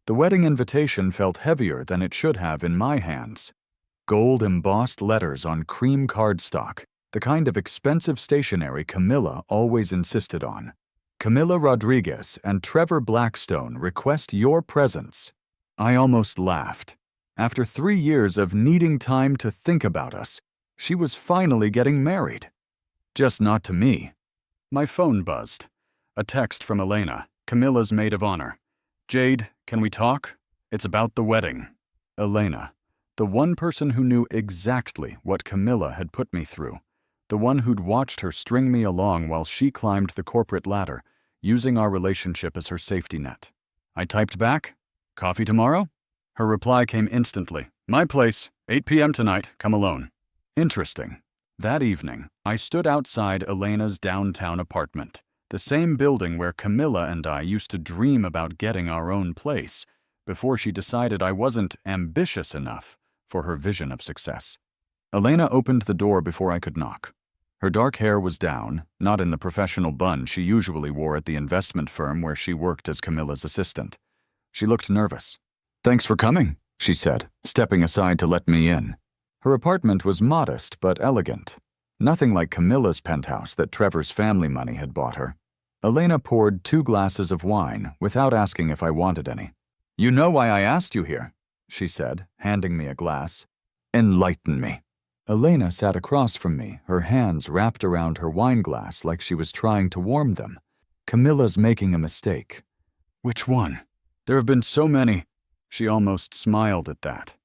The wedding invitation felt heavier than it should have in my hands. Gold embossed letters on cream cardstock, the kind of expensive stationery Camilla always insisted on. Camilla Rodriguez and Trevor Blackstone request your presence. I almost laughed. After 3 years of needing time to think about us, she was finally getting married. Just not to me. My phone buzzed. A text from Elena, Camilla's maid of honor. "Jade, can we talk? It's about the wedding." Elena, the one person who knew exactly what Camilla had put me through. The one who'd watched her string me along while she climbed the corporate ladder, using our relationship as her safety net. I typed back, "Coffee tomorrow?" Her reply came instantly. "My place, 8 p.m. tonight, come alone." Interesting. That evening, I stood outside Elena's downtown apartment, the same building where Camilla and I used to dream about getting our own place, before she decided I wasn't ambitious enough for her vision of success. Elena opened the door before I could knock. Her dark hair was down, not in the professional bun she usually wore at the investment firm where she worked as Camilla's assistant. She looked nervous. "Thanks for coming," she said, stepping aside to let me in. Her apartment was modest but elegant. Nothing like Camilla's penthouse that Trevor's family money had bought her. Elena poured 2 glasses of wine without asking if I wanted any. "You know why I asked you here," she said, handing me a glass. "Enlighten me." Elena sat across from me, her hands wrapped around her wine glass like she was trying to warm them. "Camilla's making a mistake." "Which one? There have been so many." She almost smiled at that.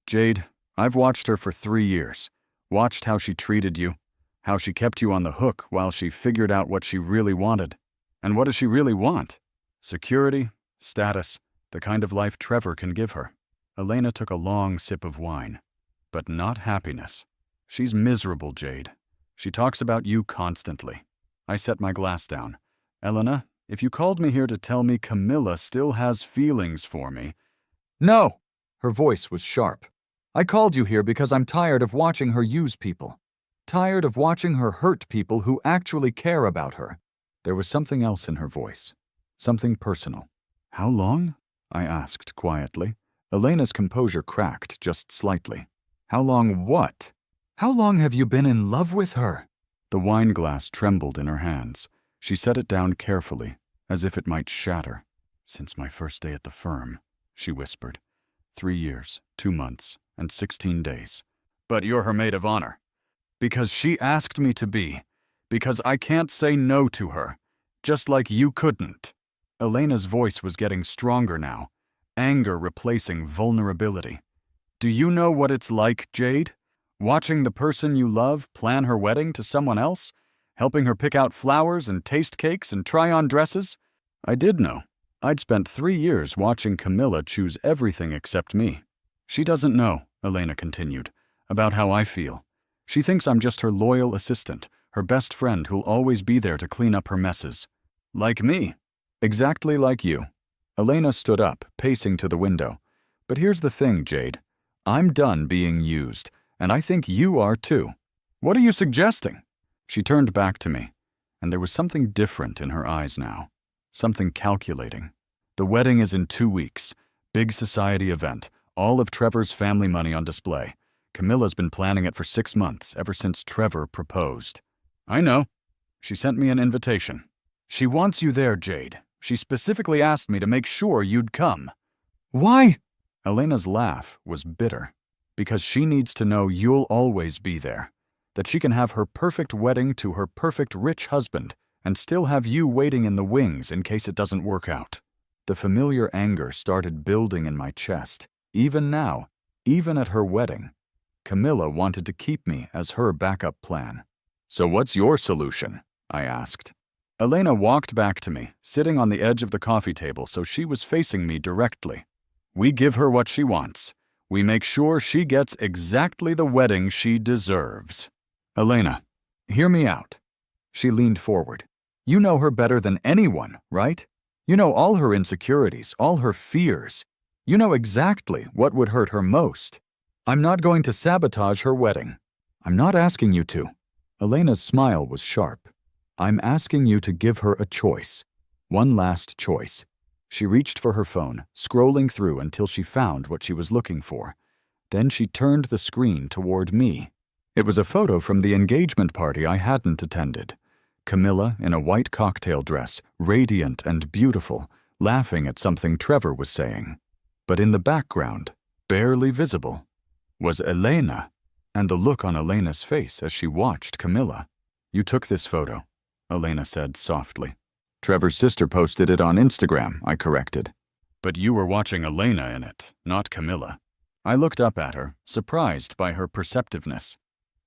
"Jade, I've watched her for 3 years, watched how she treated you, how she kept you on the hook while she figured out what she really wanted. And what does she really want? Security, status, the kind of life Trevor can give her." Elena took a long sip of wine. "But not happiness. She's miserable, Jade. She talks about you constantly." I set my glass down. "Elena, if you called me here to tell me Camilla still has feelings for me—" "No!" Her voice was sharp. "I called you here because I'm tired of watching her use people. Tired of watching her hurt people who actually care about her." There was something else in her voice. Something personal. "How long?" I asked quietly. Elena's composure cracked just slightly. "How long what?" "How long have you been in love with her?" The wine glass trembled in her hands. She set it down carefully, as if it might shatter. "Since my first day at the firm," she whispered. 3 years, 2 months, and 16 days. "But you're her maid of honor." "Because she asked me to be. Because I can't say no to her. Just like you couldn't." Elena's voice was getting stronger now, anger replacing vulnerability. "Do you know what it's like, Jade? Watching the person you love plan her wedding to someone else? Helping her pick out flowers and taste cakes and try on dresses?" I did know. I'd spent 3 years watching Camilla choose everything except me. "She doesn't know," Elena continued, "about how I feel. She thinks I'm just her loyal assistant, her best friend who'll always be there to clean up her messes. Like me. Exactly like you." Elena stood up, pacing to the window. "But here's the thing, Jade. I'm done being used, and I think you are too." "What are you suggesting?" She turned back to me, and there was something different in her eyes now. Something calculating. "The wedding is in 2 weeks. Big society event. All of Trevor's family money on display. Camilla's been planning it for 6 months, ever since Trevor proposed." "I know. She sent me an invitation." "She wants you there, Jade. She specifically asked me to make sure you'd come." "Why?" Elena's laugh was bitter. "Because she needs to know you'll always be there. That she can have her perfect wedding to her perfect rich husband and still have you waiting in the wings in case it doesn't work out." The familiar anger started building in my chest. Even now, even at her wedding, Camilla wanted to keep me as her backup plan. "So what's your solution?" I asked. Elena walked back to me, sitting on the edge of the coffee table so she was facing me directly. "We give her what she wants. We make sure she gets exactly the wedding she deserves." "Elena, hear me out." She leaned forward. "You know her better than anyone, right? You know all her insecurities, all her fears. You know exactly what would hurt her most. I'm not going to sabotage her wedding. I'm not asking you to." Elena's smile was sharp. "I'm asking you to give her a choice. One last choice. She reached for her phone, scrolling through until she found what she was looking for. Then she turned the screen toward me. It was a photo from the engagement party I hadn't attended. Camilla in a white cocktail dress, radiant and beautiful, laughing at something Trevor was saying. But in the background, barely visible, was Elena, and the look on Elena's face as she watched Camilla. "You took this photo," Elena said softly. "Trevor's sister posted it on Instagram," I corrected. "But you were watching Elena in it, not Camilla." I looked up at her, surprised by her perceptiveness.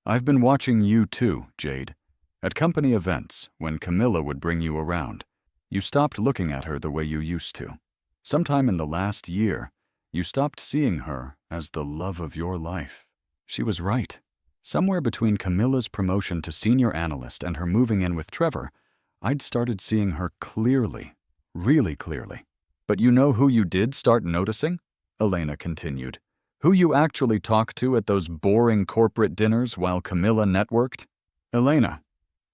"I've been watching you too, Jade. At company events, when Camilla would bring you around, you stopped looking at her the way you used to. Sometime in the last year, you stopped seeing her as the love of your life." She was right. Somewhere between Camilla's promotion to senior analyst and her moving in with Trevor, I'd started seeing her clearly, really clearly. "But you know who you did start noticing?" Elena continued. "Who you actually talked to at those boring corporate dinners while Camilla networked? Elena,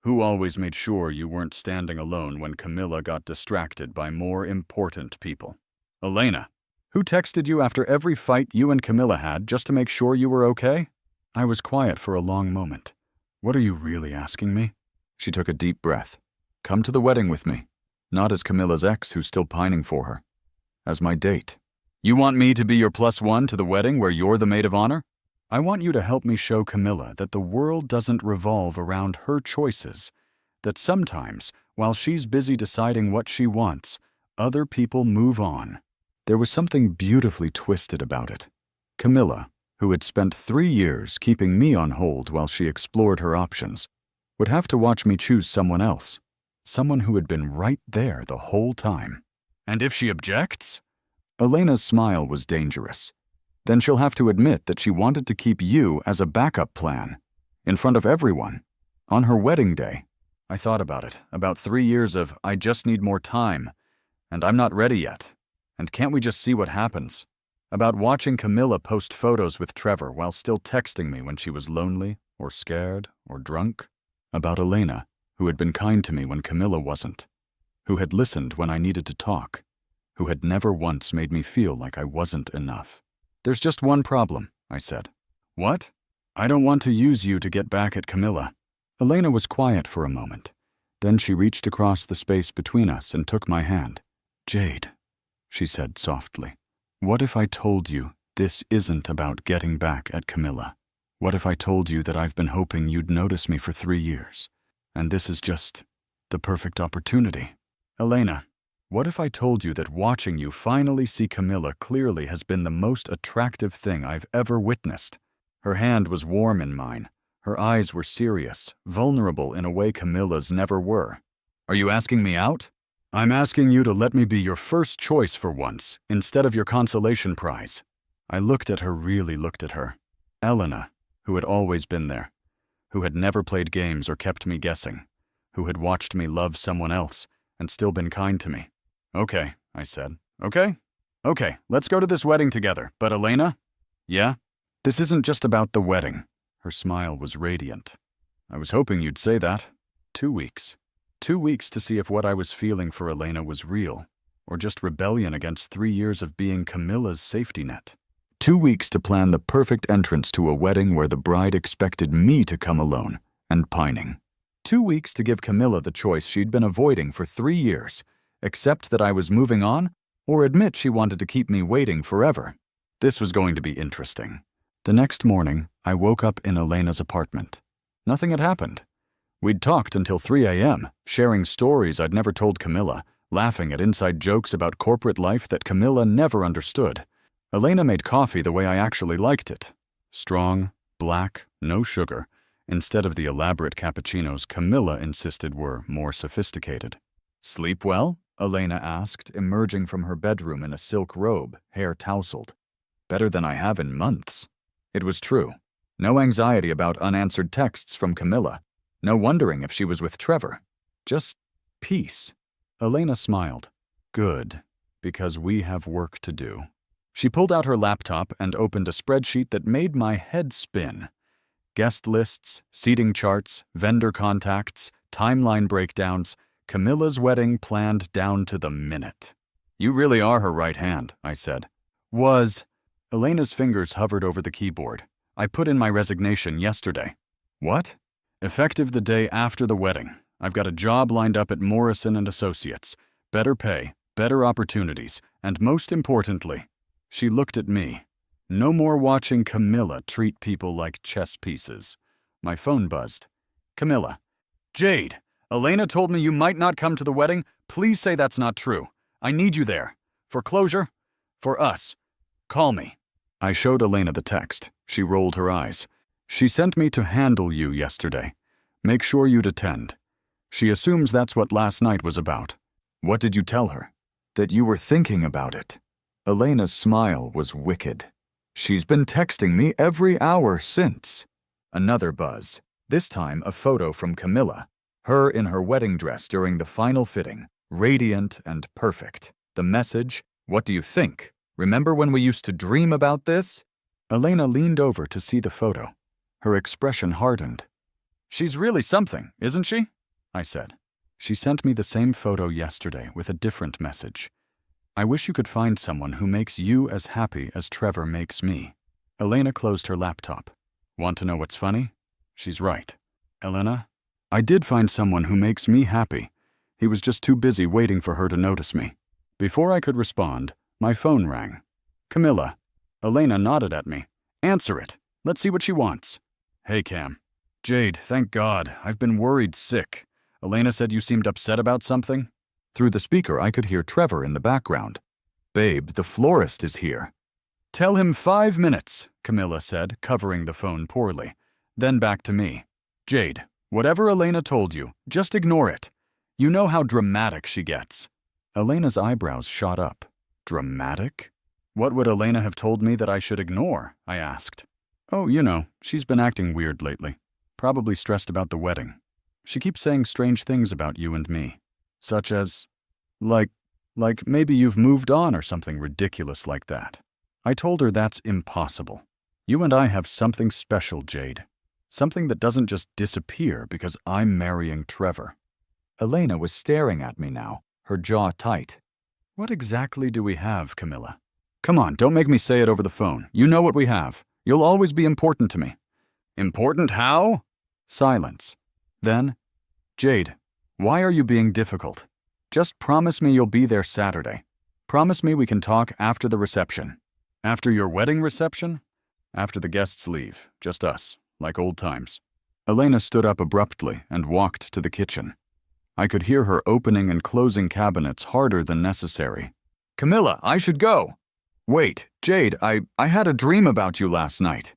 who always made sure you weren't standing alone when Camilla got distracted by more important people? Elena, who texted you after every fight you and Camilla had just to make sure you were okay?" I was quiet for a long moment. "What are you really asking me?" She took a deep breath. "Come to the wedding with me. Not as Camilla's ex who's still pining for her. As my date." "You want me to be your +1 to the wedding where you're the maid of honor?" "I want you to help me show Camilla that the world doesn't revolve around her choices, that sometimes, while she's busy deciding what she wants, other people move on." There was something beautifully twisted about it. Camilla, who had spent 3 years keeping me on hold while she explored her options, would have to watch me choose someone else, someone who had been right there the whole time. "And if she objects?" Elena's smile was dangerous. "Then she'll have to admit that she wanted to keep you as a backup plan, in front of everyone, on her wedding day." I thought about it, about 3 years of "I just need more time," and "I'm not ready yet," and "can't we just see what happens?" About watching Camilla post photos with Trevor while still texting me when she was lonely, or scared, or drunk. About Elena, who had been kind to me when Camilla wasn't, who had listened when I needed to talk, who had never once made me feel like I wasn't enough. "There's just one problem," I said. "What?" "I don't want to use you to get back at Camilla." Elena was quiet for a moment. Then she reached across the space between us and took my hand. "Jade," she said softly, "what if I told you this isn't about getting back at Camilla? What if I told you that I've been hoping you'd notice me for 3 years, and this is just the perfect opportunity? Elena, what if I told you that watching you finally see Camilla clearly has been the most attractive thing I've ever witnessed?" Her hand was warm in mine. Her eyes were serious, vulnerable in a way Camilla's never were. "Are you asking me out?" "I'm asking you to let me be your first choice for once, instead of your consolation prize." I really looked at her. Elena, who had always been there, who had never played games or kept me guessing, who had watched me love someone else and still been kind to me. "Okay," I said. "Okay, let's go to this wedding together. But Elena?" "Yeah?" "This isn't just about the wedding." Her smile was radiant. "I was hoping you'd say that. 2 weeks. 2 weeks to see if what I was feeling for Elena was real, or just rebellion against 3 years of being Camilla's safety net. 2 weeks to plan the perfect entrance to a wedding where the bride expected me to come alone and pining. 2 weeks to give Camilla the choice she'd been avoiding for 3 years, accept that I was moving on, or admit she wanted to keep me waiting forever. This was going to be interesting. The next morning, I woke up in Elena's apartment. Nothing had happened. We'd talked until 3 a.m., sharing stories I'd never told Camilla, laughing at inside jokes about corporate life that Camilla never understood. Elena made coffee the way I actually liked it. Strong, black, no sugar, instead of the elaborate cappuccinos Camilla insisted were more sophisticated. "Sleep well?" Elena asked, emerging from her bedroom in a silk robe, hair tousled. "Better than I have in months." It was true. No anxiety about unanswered texts from Camilla. No wondering if she was with Trevor. Just peace. Elena smiled. "Good, because we have work to do." She pulled out her laptop and opened a spreadsheet that made my head spin. Guest lists, seating charts, vendor contacts, timeline breakdowns, Camilla's wedding planned down to the minute. You really are her right hand, I said. Was. Elena's fingers hovered over the keyboard. I put in my resignation yesterday. What? Effective the day after the wedding. I've got a job lined up at Morrison & Associates. Better pay, better opportunities, and most importantly, she looked at me. No more watching Camilla treat people like chess pieces. My phone buzzed. Camilla. Jade, Elena told me you might not come to the wedding. Please say that's not true. I need you there. For closure. For us. Call me. I showed Elena the text. She rolled her eyes. She sent me to handle you yesterday. Make sure you'd attend. She assumes that's what last night was about. What did you tell her? That you were thinking about it. Elena's smile was wicked. She's been texting me every hour since. Another buzz. This time a photo from Camilla. Her in her wedding dress during the final fitting. Radiant and perfect. The message, what do you think? Remember when we used to dream about this? Elena leaned over to see the photo. Her expression hardened. She's really something, isn't she? I said. She sent me the same photo yesterday with a different message. I wish you could find someone who makes you as happy as Trevor makes me. Elena closed her laptop. Want to know what's funny? She's right. Elena, I did find someone who makes me happy. He was just too busy waiting for her to notice me. Before I could respond, my phone rang. Camilla. Elena nodded at me. Answer it. Let's see what she wants. Hey, Cam. Jade, thank God. I've been worried sick. Elena said you seemed upset about something. Through the speaker, I could hear Trevor in the background. Babe, the florist is here. Tell him 5 minutes, Camilla said, covering the phone poorly. Then back to me. Jade, whatever Elena told you, just ignore it. You know how dramatic she gets. Elena's eyebrows shot up. Dramatic? What would Elena have told me that I should ignore? I asked. Oh, you know, she's been acting weird lately. Probably stressed about the wedding. She keeps saying strange things about you and me. Such as, like maybe you've moved on or something ridiculous like that. I told her that's impossible. You and I have something special, Jade. Something that doesn't just disappear because I'm marrying Trevor. Elena was staring at me now, her jaw tight. What exactly do we have, Camilla? Come on, don't make me say it over the phone. You know what we have. You'll always be important to me. Important how? Silence. Then, Jade, why are you being difficult? Just promise me you'll be there Saturday. Promise me we can talk after the reception. After your wedding reception? After the guests leave, just us, like old times. Elena stood up abruptly and walked to the kitchen. I could hear her opening and closing cabinets harder than necessary. Camilla, I should go. Wait, Jade, I had a dream about you last night.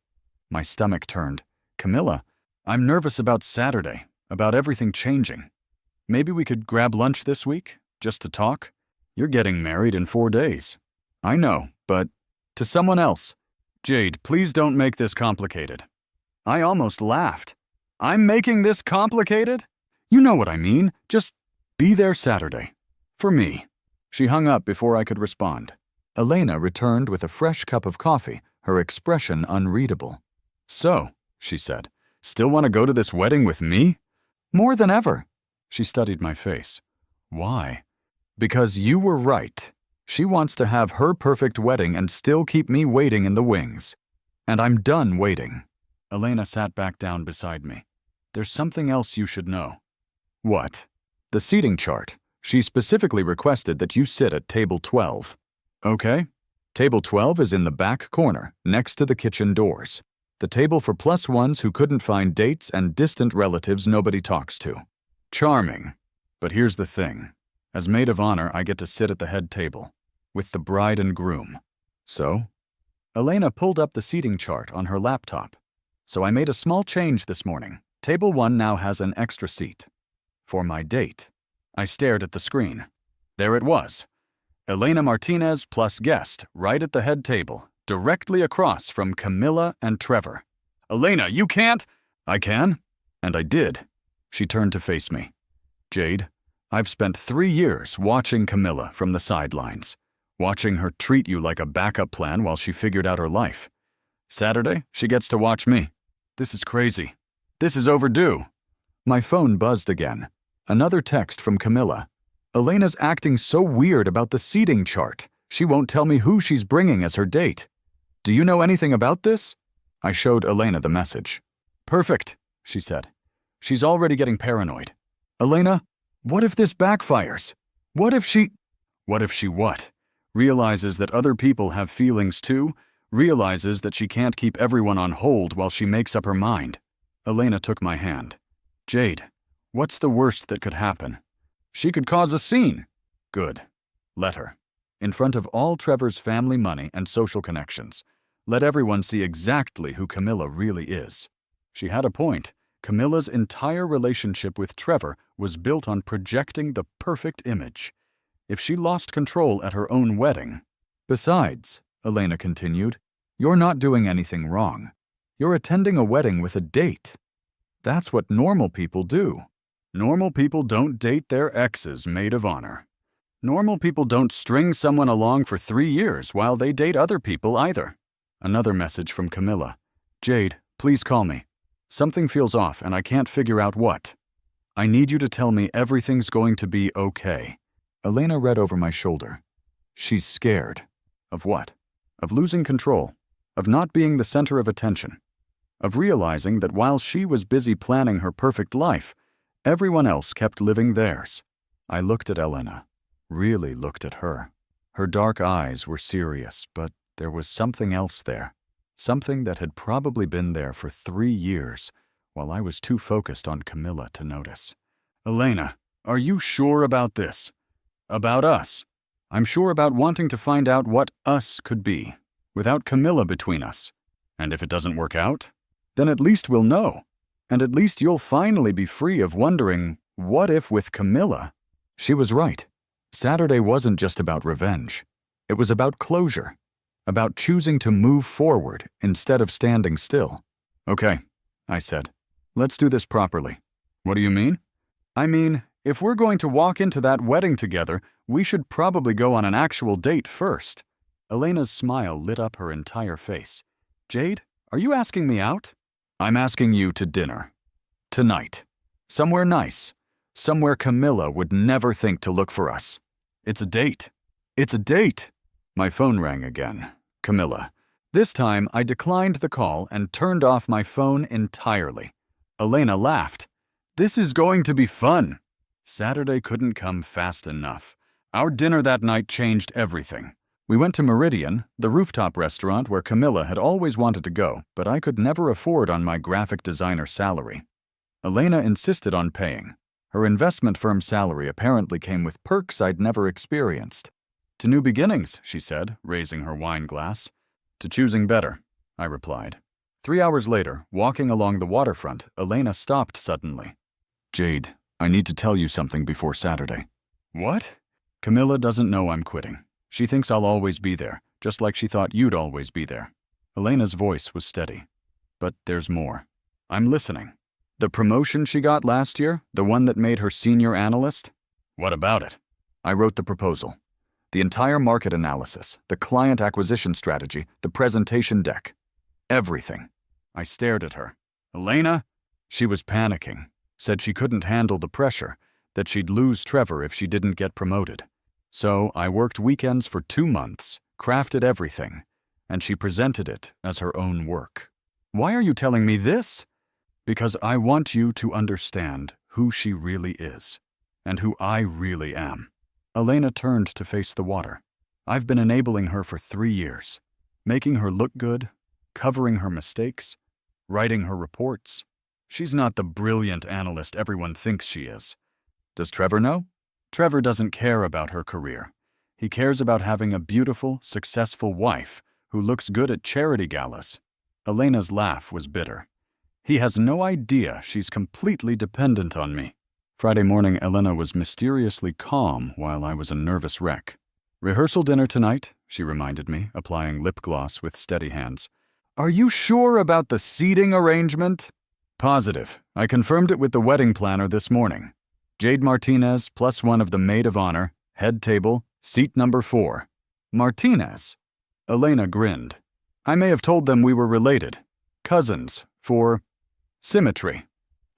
My stomach turned. Camilla, I'm nervous about Saturday, about everything changing. Maybe we could grab lunch this week, just to talk? You're getting married in 4 days. I know, but to someone else. Jade, please don't make this complicated. I almost laughed. I'm making this complicated? You know what I mean. Just be there Saturday. For me. She hung up before I could respond. Elena returned with a fresh cup of coffee, her expression unreadable. So, she said, still want to go to this wedding with me? More than ever. She studied my face. Why? Because you were right. She wants to have her perfect wedding and still keep me waiting in the wings. And I'm done waiting. Elena sat back down beside me. There's something else you should know. What? The seating chart. She specifically requested that you sit at table 12. Okay. Table 12 is in the back corner, next to the kitchen doors. The table for +1s who couldn't find dates and distant relatives nobody talks to. Charming. But here's the thing. As maid of honor, I get to sit at the head table, with the bride and groom. So? Elena pulled up the seating chart on her laptop. So I made a small change this morning. Table 1 now has an extra seat. For my date. I stared at the screen. There it was. Elena Martinez plus guest, right at the head table, directly across from Camilla and Trevor. Elena, you can't! I can. And I did. She turned to face me. Jade, I've spent 3 years watching Camilla from the sidelines, watching her treat you like a backup plan while she figured out her life. Saturday, she gets to watch me. This is crazy. This is overdue. My phone buzzed again. Another text from Camilla. Elena's acting so weird about the seating chart. She won't tell me who she's bringing as her date. Do you know anything about this? I showed Elena the message. Perfect, she said. She's already getting paranoid. Elena, what if this backfires? What if she what? Realizes that other people have feelings too? Realizes that she can't keep everyone on hold while she makes up her mind. Elena took my hand. Jade, what's the worst that could happen? She could cause a scene. Good. Let her. In front of all Trevor's family money and social connections. Let everyone see exactly who Camilla really is. She had a point. Camilla's entire relationship with Trevor was built on projecting the perfect image. If she lost control at her own wedding... Besides, Elena continued, you're not doing anything wrong. You're attending a wedding with a date. That's what normal people do. Normal people don't date their ex's maid of honor. Normal people don't string someone along for 3 years while they date other people either. Another message from Camilla. Jade, please call me. Something feels off and I can't figure out what. I need you to tell me everything's going to be okay. Elena read over my shoulder. She's scared. Of what? Of losing control. Of not being the center of attention. Of realizing that while she was busy planning her perfect life, everyone else kept living theirs. I looked at Elena. Really looked at her. Her dark eyes were serious, but there was something else there. Something that had probably been there for 3 years, while I was too focused on Camilla to notice. Elena, are you sure about this? About us? I'm sure about wanting to find out what us could be, without Camilla between us. And if it doesn't work out, then at least we'll know. And at least you'll finally be free of wondering, what if with Camilla? She was right. Saturday wasn't just about revenge. It was about closure. About choosing to move forward instead of standing still. Okay, I said. Let's do this properly. What do you mean? I mean, if we're going to walk into that wedding together, we should probably go on an actual date first. Elena's smile lit up her entire face. Jade, are you asking me out? I'm asking you to dinner. Tonight. Somewhere nice. Somewhere Camilla would never think to look for us. It's a date. It's a date. My phone rang again. Camilla. This time, I declined the call and turned off my phone entirely. Elena laughed. This is going to be fun. Saturday couldn't come fast enough. Our dinner that night changed everything. We went to Meridian, the rooftop restaurant where Camilla had always wanted to go, but I could never afford on my graphic designer salary. Elena insisted on paying. Her investment firm salary apparently came with perks I'd never experienced. To new beginnings, she said, raising her wine glass. To choosing better, I replied. 3 hours later, walking along the waterfront, Elena stopped suddenly. Jade, I need to tell you something before Saturday. What? Camilla doesn't know I'm quitting. She thinks I'll always be there, just like she thought you'd always be there. Elena's voice was steady. But there's more. I'm listening. The promotion she got last year, the one that made her senior analyst? What about it? I wrote the proposal. The entire market analysis, the client acquisition strategy, the presentation deck. Everything. I stared at her. Elena? She was panicking. Said she couldn't handle the pressure, that she'd lose Trevor if she didn't get promoted. So I worked weekends for 2 months, crafted everything, and she presented it as her own work. Why are you telling me this? Because I want you to understand who she really is, and who I really am. Elena turned to face the water. I've been enabling her for 3 years, making her look good, covering her mistakes, writing her reports. She's not the brilliant analyst everyone thinks she is. Does Trevor know? Trevor doesn't care about her career. He cares about having a beautiful, successful wife who looks good at charity galas. Elena's laugh was bitter. He has no idea she's completely dependent on me. Friday morning, Elena was mysteriously calm while I was a nervous wreck. Rehearsal dinner tonight, she reminded me, applying lip gloss with steady hands. Are you sure about the seating arrangement? Positive. I confirmed it with the wedding planner this morning. Jade Martinez +1 of the maid of honor, head table, seat number 4. Martinez? Elena grinned. I may have told them we were related. Cousins, for symmetry.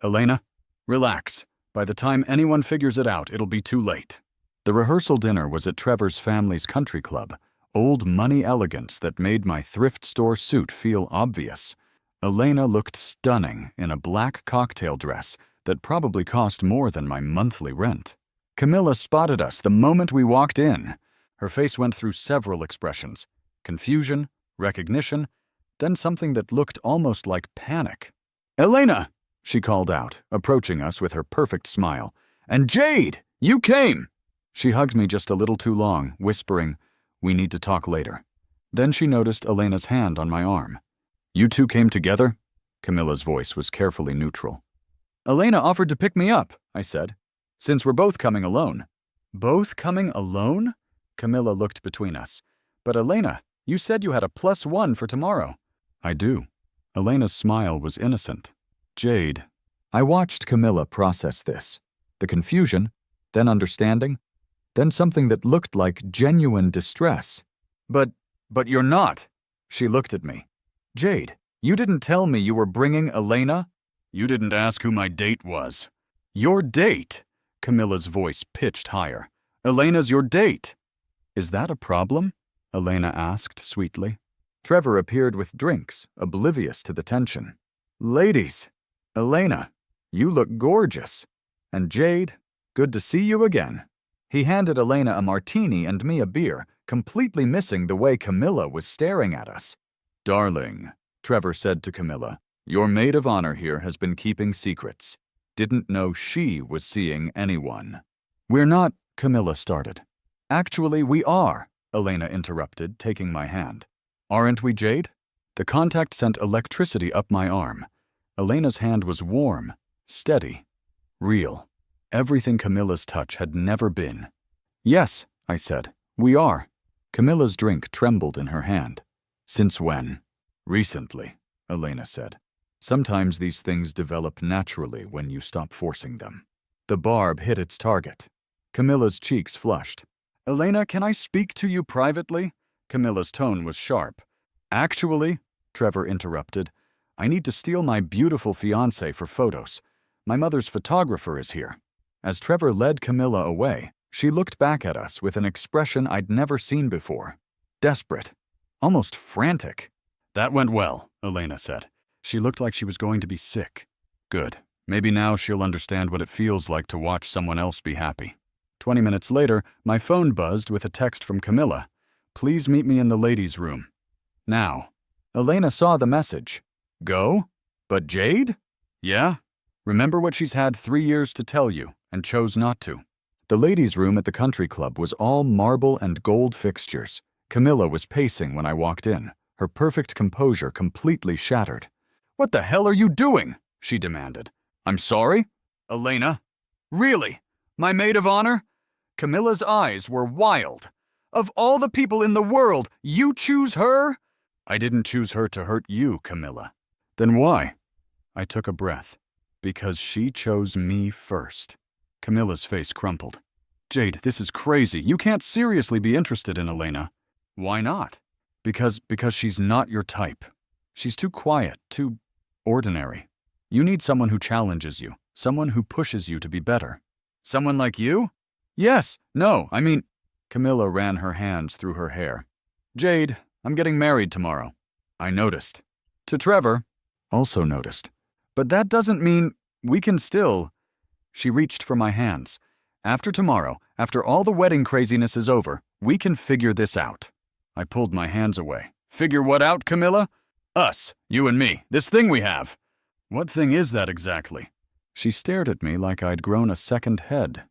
Elena, relax. By the time anyone figures it out, it'll be too late. The rehearsal dinner was at Trevor's family's country club, old money elegance that made my thrift store suit feel obvious. Elena looked stunning in a black cocktail dress that probably cost more than my monthly rent. Camilla spotted us the moment we walked in. Her face went through several expressions: confusion, recognition, then something that looked almost like panic. "Elena!" she called out, approaching us with her perfect smile. "And Jade! You came!" She hugged me just a little too long, whispering, "We need to talk later." Then she noticed Elena's hand on my arm. "You two came together?" Camilla's voice was carefully neutral. "Elena offered to pick me up," I said, "since we're both coming alone." "Both coming alone?" Camilla looked between us. "But Elena, you said you had a +1 for tomorrow." "I do." Elena's smile was innocent. "Jade." I watched Camilla process this. The confusion, then understanding, then something that looked like genuine distress. But you're not." She looked at me. "Jade, you didn't tell me you were bringing Elena." "You didn't ask who my date was." "Your date?" Camilla's voice pitched higher. "Elena's your date." "Is that a problem?" Elena asked sweetly. Trevor appeared with drinks, oblivious to the tension. "Ladies, Elena, you look gorgeous. And Jade, good to see you again." He handed Elena a martini and me a beer, completely missing the way Camilla was staring at us. "Darling," Trevor said to Camilla, "your maid of honor here has been keeping secrets. Didn't know she was seeing anyone." "We're not," Camilla started. "Actually, we are," Elena interrupted, taking my hand. "Aren't we, Jade?" The contact sent electricity up my arm. Elena's hand was warm, steady, real. Everything Camilla's touch had never been. "Yes," I said, "we are." Camilla's drink trembled in her hand. "Since when?" "Recently," Elena said. "Sometimes these things develop naturally when you stop forcing them." The barb hit its target. Camilla's cheeks flushed. "Elena, can I speak to you privately?" Camilla's tone was sharp. "Actually," Trevor interrupted, "I need to steal my beautiful fiancé for photos. My mother's photographer is here." As Trevor led Camilla away, she looked back at us with an expression I'd never seen before. Desperate. Almost frantic. "That went well," Elena said. "She looked like she was going to be sick." "Good. Maybe now she'll understand what it feels like to watch someone else be happy." 20 minutes later, my phone buzzed with a text from Camilla. "Please meet me in the ladies' room." Now. Elena saw the message. "Go? But Jade?" "Yeah? Remember what she's had 3 years to tell you and chose not to." The ladies' room at the country club was all marble and gold fixtures. Camilla was pacing when I walked in, her perfect composure completely shattered. "What the hell are you doing?" she demanded. "I'm sorry?" "Elena? Really? My maid of honor?" Camilla's eyes were wild. "Of all the people in the world, you choose her?" "I didn't choose her to hurt you, Camilla." "Then why?" I took a breath. "Because she chose me first." Camilla's face crumpled. "Jade, this is crazy. You can't seriously be interested in Elena." "Why not?" Because she's not your type. She's too quiet, too ordinary. You need someone who challenges you, someone who pushes you to be better." "Someone like you?" "Yes, no, I mean..." Camilla ran her hands through her hair. "Jade, I'm getting married tomorrow." I noticed. To Trevor, also noticed. "But that doesn't mean we can still..." She reached for my hands. "After tomorrow, after all the wedding craziness is over, we can figure this out." I pulled my hands away. "Figure what out, Camilla?" "Us, you and me, this thing we have." "What thing is that exactly?" She stared at me like I'd grown a second head.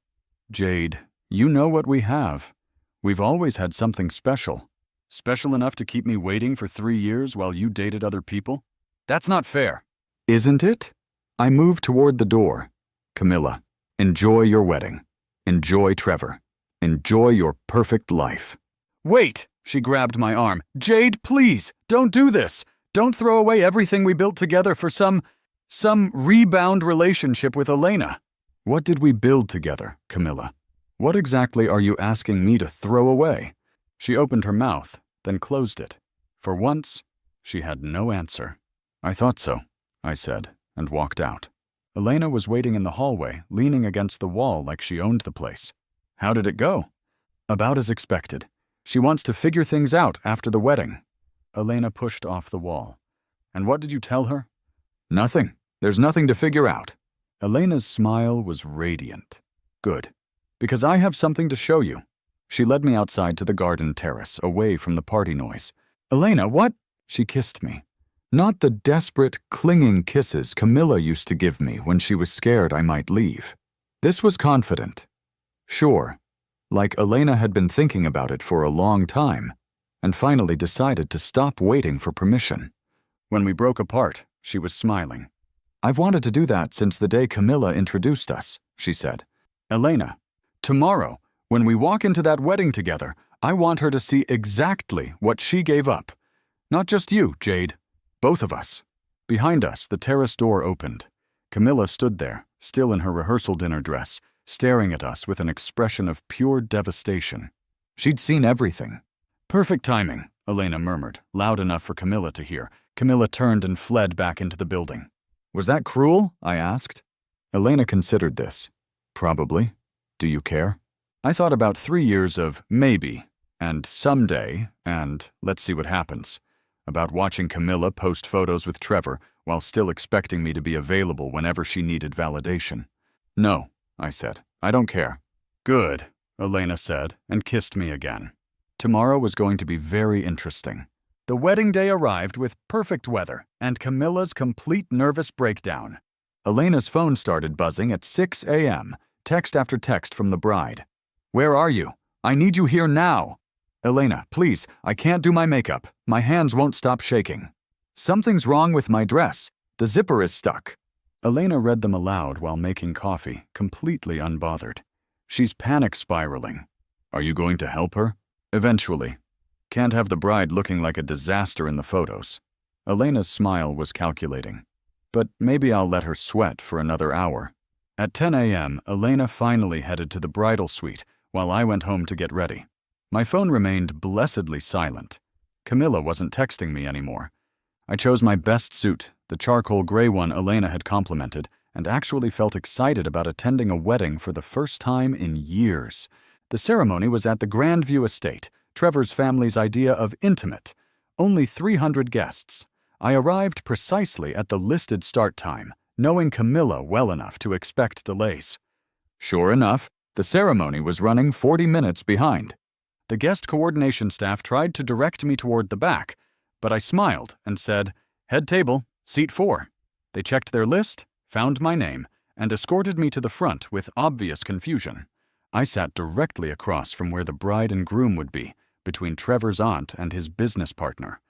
"Jade, you know what we have. We've always had something special. Special enough to keep me waiting for 3 years while you dated other people? That's not fair." "Isn't it?" I moved toward the door. "Camilla, enjoy your wedding. Enjoy Trevor. Enjoy your perfect life." "Wait!" She grabbed my arm. "Jade, please, don't do this. Don't throw away everything we built together for some rebound relationship with Elena." "What did we build together, Camilla? What exactly are you asking me to throw away?" She opened her mouth, then closed it. For once, she had no answer. "I thought so," I said, and walked out. Elena was waiting in the hallway, leaning against the wall like she owned the place. How did it go? About as expected. She wants to figure things out after the wedding. Elena pushed off the wall. And what did you tell her? Nothing. There's nothing to figure out. Elena's smile was radiant. Good. Because I have something to show you. She led me outside to the garden terrace, away from the party noise. Elena, what? She kissed me. Not the desperate, clinging kisses Camilla used to give me when she was scared I might leave. This was confident. Sure, like Elena had been thinking about it for a long time, and finally decided to stop waiting for permission. When we broke apart, she was smiling. I've wanted to do that since the day Camilla introduced us, she said. Elena, tomorrow, when we walk into that wedding together, I want her to see exactly what she gave up. Not just you, Jade. Both of us. Behind us, the terrace door opened. Camilla stood there, still in her rehearsal dinner dress, staring at us with an expression of pure devastation. She'd seen everything. Perfect timing, Elena murmured, loud enough for Camilla to hear. Camilla turned and fled back into the building. Was that cruel? I asked. Elena considered this. Probably. Do you care? I thought about 3 years of maybe, and someday, and let's see what happens. About watching Camilla post photos with Trevor while still expecting me to be available whenever she needed validation. No, I said. I don't care. Good, Elena said, and kissed me again. Tomorrow was going to be very interesting. The wedding day arrived with perfect weather and Camilla's complete nervous breakdown. Elena's phone started buzzing at 6 a.m., text after text from the bride. Where are you? I need you here now. Elena, please, I can't do my makeup. My hands won't stop shaking. Something's wrong with my dress. The zipper is stuck. Elena read them aloud while making coffee, completely unbothered. She's panic spiraling. Are you going to help her? Eventually. Can't have the bride looking like a disaster in the photos. Elena's smile was calculating. But maybe I'll let her sweat for another hour. At 10 a.m., Elena finally headed to the bridal suite while I went home to get ready. My phone remained blessedly silent. Camilla wasn't texting me anymore. I chose my best suit, the charcoal gray one Elena had complimented, and actually felt excited about attending a wedding for the first time in years. The ceremony was at the Grandview Estate, Trevor's family's idea of intimate. Only 300 guests. I arrived precisely at the listed start time, knowing Camilla well enough to expect delays. Sure enough, the ceremony was running 40 minutes behind. The guest coordination staff tried to direct me toward the back, but I smiled and said, "Head table, seat 4. They checked their list, found my name, and escorted me to the front with obvious confusion. I sat directly across from where the bride and groom would be, between Trevor's aunt and his business partner.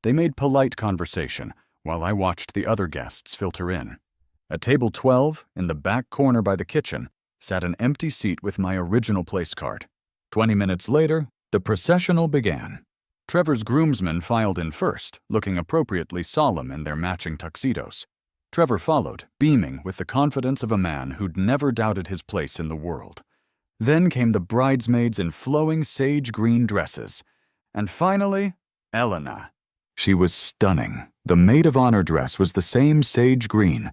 They made polite conversation while I watched the other guests filter in. At table 12, in the back corner by the kitchen, sat an empty seat with my original place card. 20 minutes later, the processional began. Trevor's groomsmen filed in first, looking appropriately solemn in their matching tuxedos. Trevor followed, beaming with the confidence of a man who'd never doubted his place in the world. Then came the bridesmaids in flowing sage green dresses. And finally, Elena. She was stunning. The maid of honor dress was the same sage green,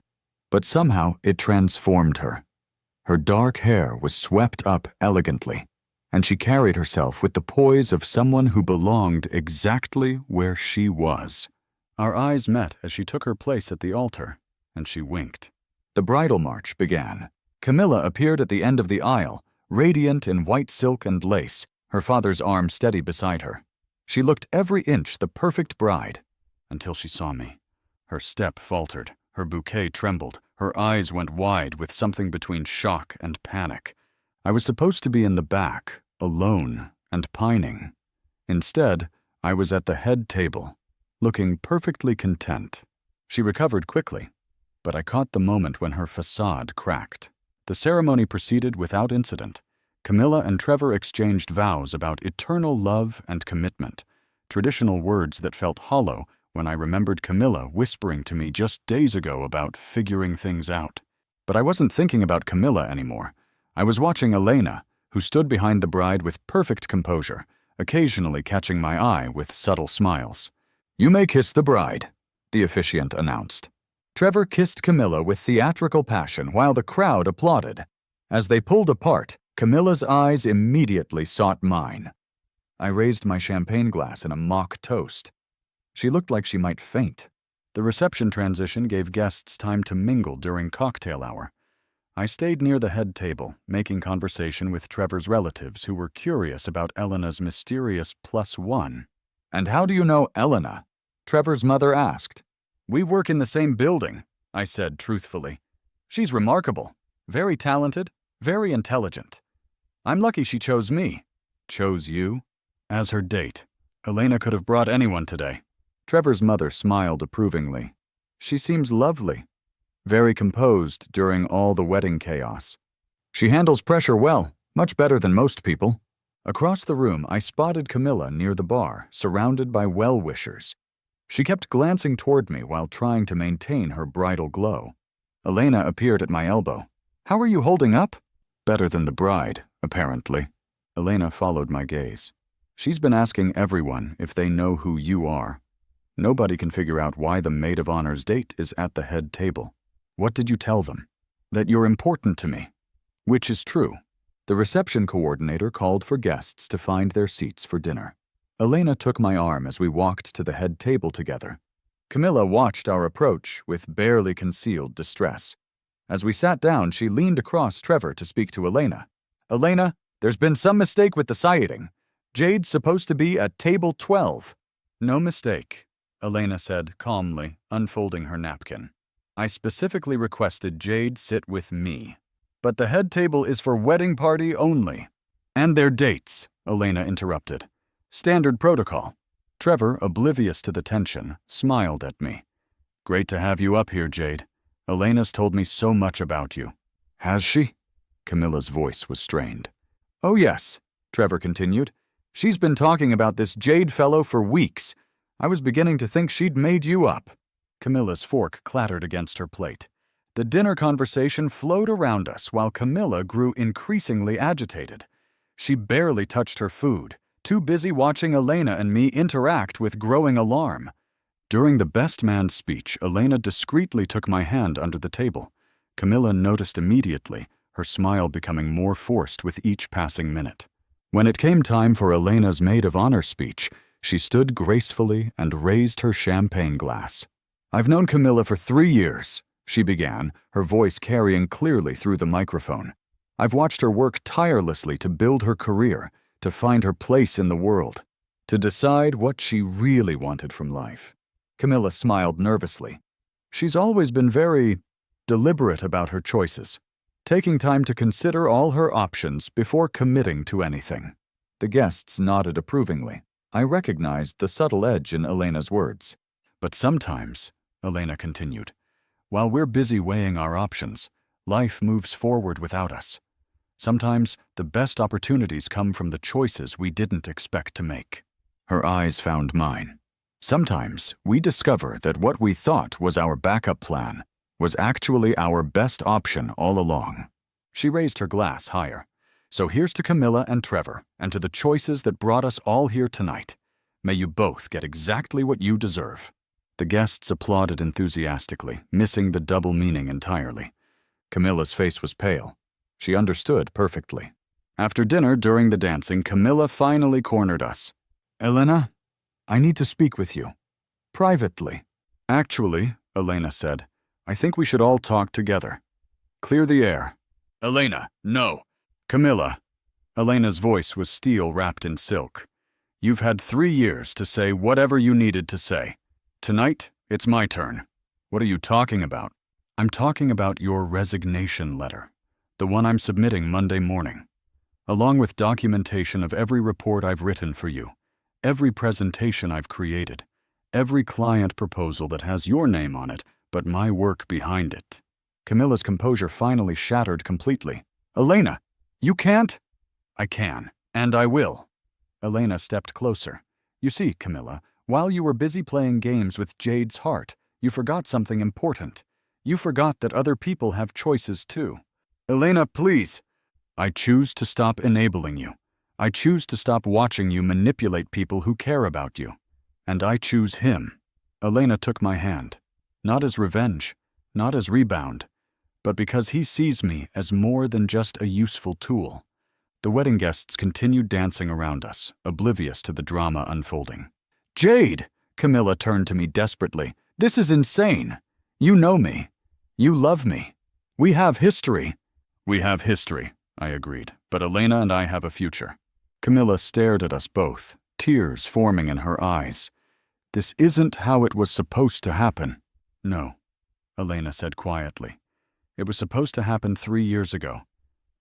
but somehow it transformed her. Her dark hair was swept up elegantly, and she carried herself with the poise of someone who belonged exactly where she was. Our eyes met as she took her place at the altar, and she winked. The bridal march began. Camilla appeared at the end of the aisle, radiant in white silk and lace, her father's arm steady beside her. She looked every inch the perfect bride, until she saw me. Her step faltered, her bouquet trembled, her eyes went wide with something between shock and panic. I was supposed to be in the back, alone and pining. Instead, I was at the head table, looking perfectly content. She recovered quickly, but I caught the moment when her facade cracked. The ceremony proceeded without incident. Camilla and Trevor exchanged vows about eternal love and commitment, traditional words that felt hollow when I remembered Camilla whispering to me just days ago about figuring things out. But I wasn't thinking about Camilla anymore. I was watching Elena, who stood behind the bride with perfect composure, occasionally catching my eye with subtle smiles. "You may kiss the bride," the officiant announced. Trevor kissed Camilla with theatrical passion while the crowd applauded. As they pulled apart, Camilla's eyes immediately sought mine. I raised my champagne glass in a mock toast. She looked like she might faint. The reception transition gave guests time to mingle during cocktail hour. I stayed near the head table, making conversation with Trevor's relatives who were curious about Elena's mysterious +1. "And how do you know Elena?" Trevor's mother asked. "We work in the same building," I said truthfully. "She's remarkable, very talented, very intelligent. I'm lucky she chose me." "Chose you?" "As her date. Elena could have brought anyone today." Trevor's mother smiled approvingly. "She seems lovely. Very composed during all the wedding chaos. She handles pressure well, much better than most people." Across the room, I spotted Camilla near the bar, surrounded by well-wishers. She kept glancing toward me while trying to maintain her bridal glow. Elena appeared at my elbow. "How are you holding up?" "Better than the bride, apparently." Elena followed my gaze. "She's been asking everyone if they know who you are. Nobody can figure out why the maid of honor's date is at the head table." "What did you tell them?" "That you're important to me." "Which is true." The reception coordinator called for guests to find their seats for dinner. Elena took my arm as we walked to the head table together. Camilla watched our approach with barely concealed distress. As we sat down, she leaned across Trevor to speak to Elena. "Elena, there's been some mistake with the sighting. Jade's supposed to be at table 12. "No mistake," Elena said calmly, unfolding her napkin. "I specifically requested Jade sit with me. But the head table is for wedding party only." "And their dates," Elena interrupted. "Standard protocol." Trevor, oblivious to the tension, smiled at me. "Great to have you up here, Jade. Elena's told me so much about you." "Has she?" Camilla's voice was strained. "Oh yes," Trevor continued. "She's been talking about this Jade fellow for weeks. I was beginning to think she'd made you up." Camilla's fork clattered against her plate. The dinner conversation flowed around us while Camilla grew increasingly agitated. She barely touched her food, too busy watching Elena and me interact with growing alarm. During the best man's speech, Elena discreetly took my hand under the table. Camilla noticed immediately, her smile becoming more forced with each passing minute. When it came time for Elena's maid of honor speech, she stood gracefully and raised her champagne glass. "I've known Camilla for 3 years," she began, her voice carrying clearly through the microphone. "I've watched her work tirelessly to build her career, to find her place in the world, to decide what she really wanted from life." Camilla smiled nervously. "She's always been very deliberate about her choices, taking time to consider all her options before committing to anything." The guests nodded approvingly. I recognized the subtle edge in Elena's words. "But sometimes," Elena continued, "while we're busy weighing our options, life moves forward without us. Sometimes the best opportunities come from the choices we didn't expect to make." Her eyes found mine. "Sometimes we discover that what we thought was our backup plan was actually our best option all along." She raised her glass higher. "So here's to Camilla and Trevor, and to the choices that brought us all here tonight. May you both get exactly what you deserve." The guests applauded enthusiastically, missing the double meaning entirely. Camilla's face was pale. She understood perfectly. After dinner, during the dancing, Camilla finally cornered us. "Elena, I need to speak with you. Privately." "Actually," Elena said, "I think we should all talk together. Clear the air." "Elena, no." "Camilla." Elena's voice was steel wrapped in silk. "You've had 3 years to say whatever you needed to say. Tonight, it's my turn." "What are you talking about?" "I'm talking about your resignation letter, the one I'm submitting Monday morning, along with documentation of every report I've written for you, every presentation I've created, every client proposal that has your name on it, but my work behind it." Camilla's composure finally shattered completely. "Elena, you can't." "I can, and I will." Elena stepped closer. "You see, Camilla, while you were busy playing games with Jade's heart, you forgot something important. You forgot that other people have choices too." "Elena, please." "I choose to stop enabling you. I choose to stop watching you manipulate people who care about you. And I choose him." Elena took my hand. Not as revenge, not as rebound, but because he sees me as more than just a useful tool. The wedding guests continued dancing around us, oblivious to the drama unfolding. "Jade!" Camilla turned to me desperately. "This is insane. You know me. You love me. We have history." "We have history," I agreed, "but Elena and I have a future." Camilla stared at us both, tears forming in her eyes. "This isn't how it was supposed to happen." "No," Elena said quietly. "It was supposed to happen 3 years ago.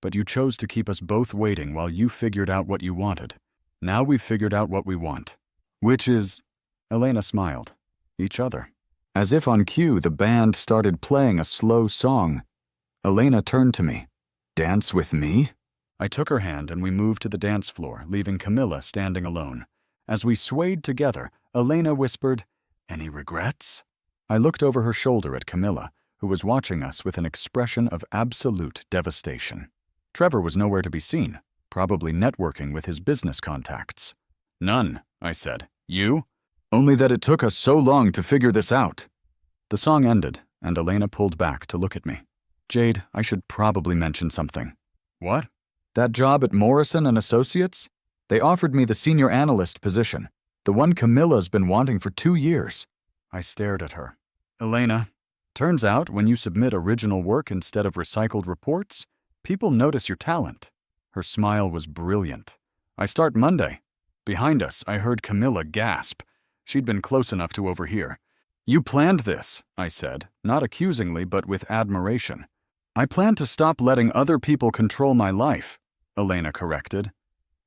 But you chose to keep us both waiting while you figured out what you wanted. Now we've figured out what we want. Which is," Elena smiled, "each other." As if on cue, the band started playing a slow song. Elena turned to me. "Dance with me?" I took her hand and we moved to the dance floor, leaving Camilla standing alone. As we swayed together, Elena whispered, "Any regrets?" I looked over her shoulder at Camilla, who was watching us with an expression of absolute devastation. Trevor was nowhere to be seen, probably networking with his business contacts. "None," I said. "You?" "Only that it took us so long to figure this out." The song ended, and Elena pulled back to look at me. "Jade, I should probably mention something." "What?" "That job at Morrison and Associates? They offered me the senior analyst position, the one Camilla's been wanting for 2 years. I stared at her. "Elena, turns out when you submit original work instead of recycled reports, people notice your talent." Her smile was brilliant. "I start Monday." Behind us, I heard Camilla gasp. She'd been close enough to overhear. "You planned this," I said, not accusingly but with admiration. "I planned to stop letting other people control my life," Elena corrected.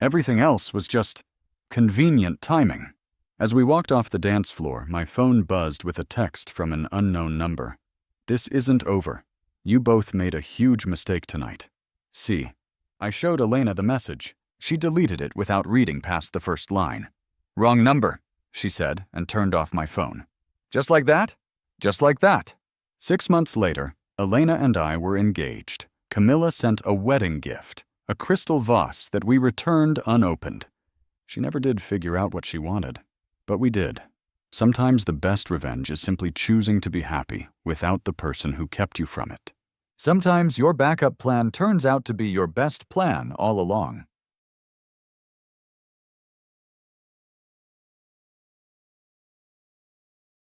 "Everything else was just convenient timing." As we walked off the dance floor, my phone buzzed with a text from an unknown number. "This isn't over. You both made a huge mistake tonight. See." I showed Elena the message. She deleted it without reading past the first line. "Wrong number," she said, and turned off my phone. Just like that? Just like that. 6 months later, Elena and I were engaged. Camilla sent a wedding gift, a crystal vase that we returned unopened. She never did figure out what she wanted, but we did. Sometimes the best revenge is simply choosing to be happy without the person who kept you from it. Sometimes your backup plan turns out to be your best plan all along.